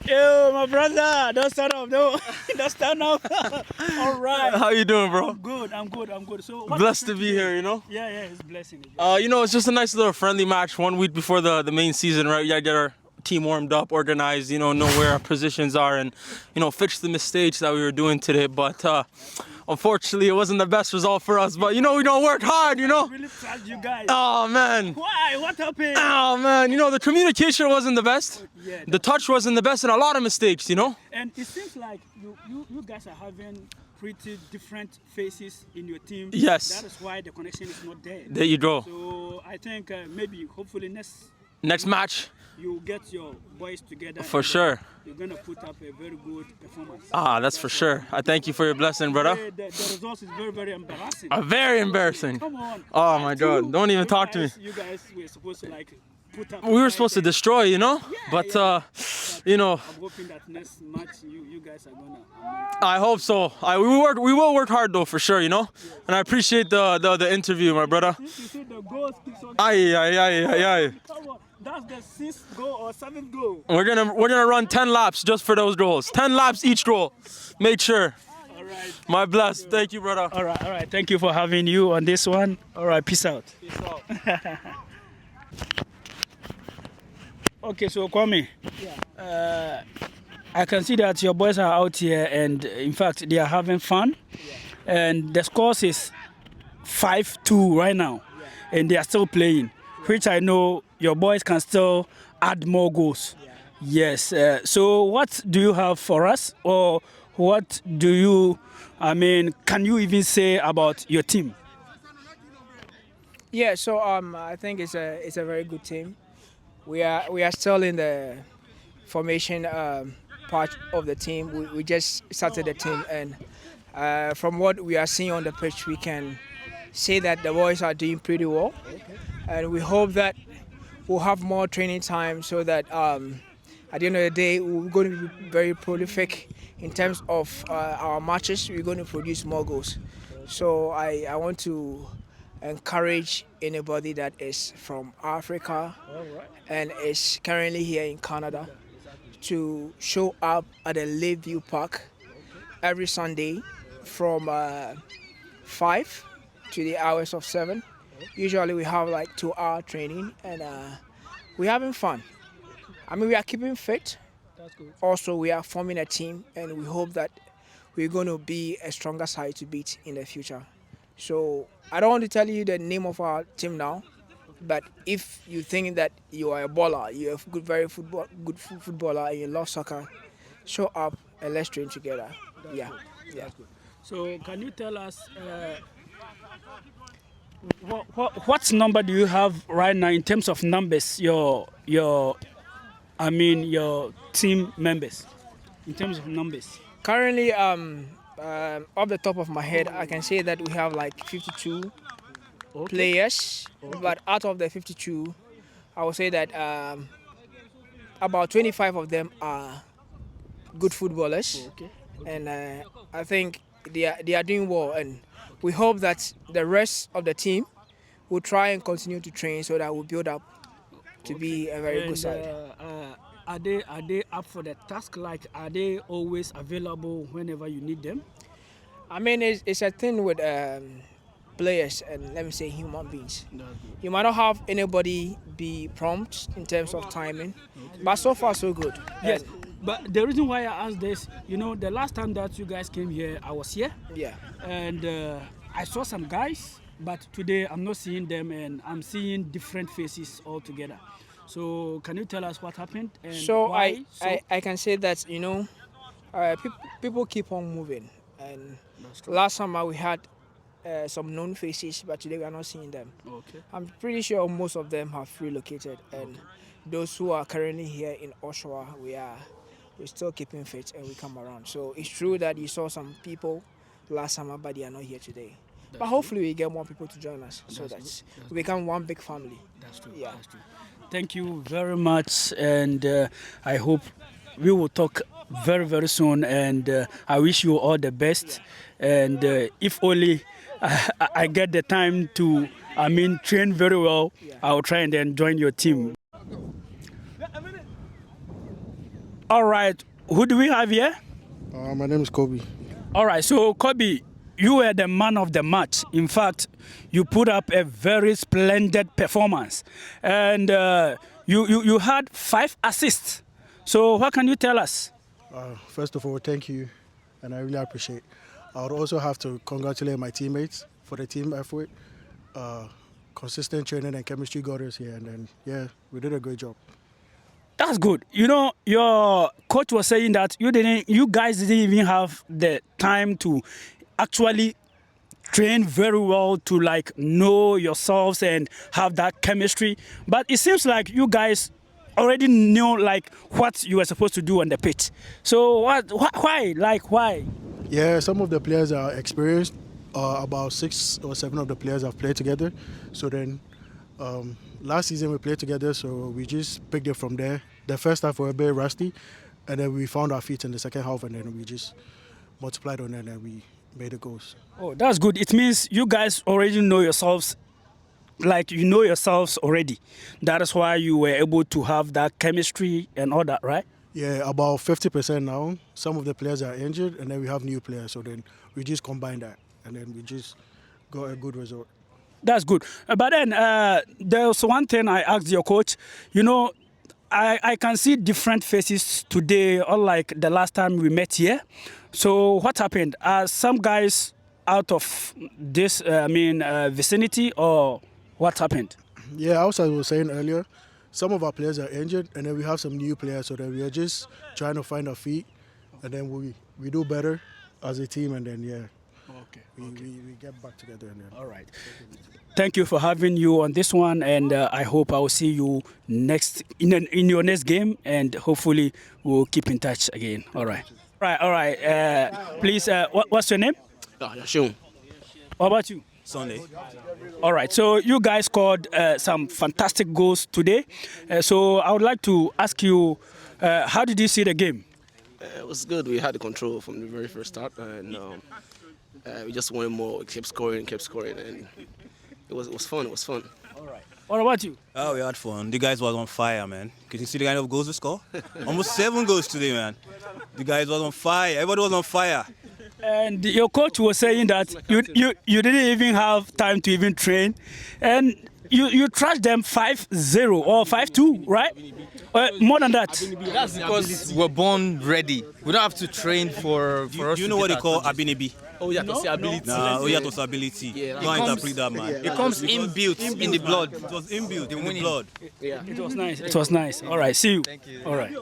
Yo, my brother, don't stand up, no, don't stand up. All right. How you doing, bro? I'm good. So Blessed to be here, you know? Yeah, it's a blessing. You know, it's just a nice little friendly match 1 week before the main season, right? We gotta get our team warmed up, organized, you know where our positions are and, fix the mistakes that we were doing today. But unfortunately, it wasn't the best result for us. But, we don't work hard, I really trust you guys. Oh, man. Why? What happened? Oh, man. The communication wasn't the best. Yeah, the touch wasn't the best and a lot of mistakes, And it seems like you guys are having pretty different faces in your team. Yes. That is why the connection is not there. There you go. So I think hopefully Next match. You get your boys together. For sure. You're going to put up a very good performance. That's for sure. I thank you for your blessing, brother. The result is very, very embarrassing. Very embarrassing. Come on. Oh, my God. Don't even talk to me. You guys were supposed to put up. We were supposed to destroy, But, I'm hoping that next match you guys are going to. I hope so. We will work hard, though, for sure, And I appreciate the interview, my brother. You see the goals keeps on. Aye. Come on. That's the 6th goal or 7th goal. We're gonna run 10 laps just for those goals. 10 laps each goal. Make sure. All right. My bless. Thank you, brother. All right. Thank you for having you on this one. All right. Peace out. Peace out. Okay, so Kwame. Yeah. I can see that your boys are out here, and in fact, they are having fun. Yeah. And the score is 5-2 right now, and they are still playing. Which I know your boys can still add more goals. Yeah. Yes. So what do you have for us, or what do you? Can you even say about your team? Yeah. So I think it's a very good team. We are still in the formation part of the team. We just started the team, and from what we are seeing on the pitch, we can say that the boys are doing pretty well. Okay. And we hope that we'll have more training time so that at the end of the day, we're going to be very prolific in terms of our matches. We're going to produce more goals. So I want to encourage anybody that is from Africa and is currently here in Canada to show up at the Lakeview Park every Sunday from 5 to the hours of 7. Usually we have 2-hour training, and we're having fun. We are keeping fit. That's good. Also, we are forming a team, and we hope that we're going to be a stronger side to beat in the future. So I don't want to tell you the name of our team now, but if you think that you are a baller, you're a very good footballer, and you love soccer, show up and let's train together. That's yeah. Good. Yeah. That's good. So can you tell us what number do you have right now in terms of numbers? Your team members, in terms of numbers. Currently, off the top of my head, I can say that we have 52 players. Okay. But out of the 52, I would say that about 25 of them are good footballers. Okay. And I think they are doing well, and we hope that the rest of the team will try and continue to train so that we'll build up to be a very good side. Are they up for the task? Are they always available whenever you need them? It's a thing with players and let me say human beings. You might not have anybody be prompt in terms of timing, but so far so good. Yes. But the reason why I asked this, the last time that you guys came here, I was here. Yeah. And I saw some guys, but today I'm not seeing them, and I'm seeing different faces altogether. So can you tell us what happened? And so why? I can say that people keep on moving, and last summer we had some known faces, but today we are not seeing them. Okay. I'm pretty sure most of them have relocated, and those who are currently here in Oshawa, we're still keeping fit and we come around. So it's true that you saw some people last summer, but they are not here today. But hopefully we get more people to join us so that we become one big family. That's true. Yeah. That's true. Thank you very much, and I hope we will talk very, very soon, and I wish you all the best. And if only I get the time to, train very well, I'll try and then join your team. All right. Who do we have here? My name is Kobe. All right. So, Kobe, you were the man of the match. In fact, you put up a very splendid performance. And you had 5 assists. So, what can you tell us? First of all, thank you, and I really appreciate. I would also have to congratulate my teammates for the team effort. Consistent training and chemistry got us here, and then, yeah, we did a great job. That's good. You know, your coach was saying that you guys didn't even have the time to actually train very well to like know yourselves and have that chemistry. But it seems like you guys already knew like what you were supposed to do on the pitch. So why? Like why? Yeah, some of the players are experienced. About 6 or 7 of the players have played together. So then last season we played together, so we just picked it from there. The first half we were a bit rusty, and then we found our feet in the second half, and then we just multiplied on it and we made the goals. Oh, that's good. It means you guys already know yourselves, like you know yourselves already. That is why you were able to have that chemistry and all that, right? Yeah, about 50% now. Some of the players are injured, and then we have new players, so then we just combine that, and then we just got a good result. That's good. But then there was one thing I asked your coach. You know, I can see different faces today, unlike the last time we met here. So what happened? Are some guys out of this, vicinity, or what happened? Yeah, as I was saying earlier, some of our players are injured, and then we have some new players, so that we are just trying to find our feet, and then we do better as a team, and then, yeah. Okay. We get back together. And then. All right. Thank you for having you on this one, and I hope I will see you next in your next game, and hopefully we'll keep in touch again. All right. All right. Please, what's your name? Yashun. What about you? Sunday. All right. So you guys scored some fantastic goals today. So I would like to ask you, how did you see the game? It was good. We had the control from the very first start, and we just wanted more. We kept scoring, and it was fun. It was fun. All right. What about you? Oh, we had fun. The guys was on fire, man. Can you see the kind of goals we score? Almost 7 goals today, man. The guys was on fire. Everybody was on fire. And your coach was saying that you didn't even have time to even train, and you trashed them 5-0 or 5-2, right? More than that. That's because we're born ready. We don't have to train for us. Do you know what they call Abinibi? Oh, yeah, to see ability. Nah, oh, yeah, to ability. Yeah, Don't interpret that, man. It comes inbuilt in the blood. It was inbuilt in the blood. Yeah. It was nice. It was nice. All right. See you. Thank you. All right.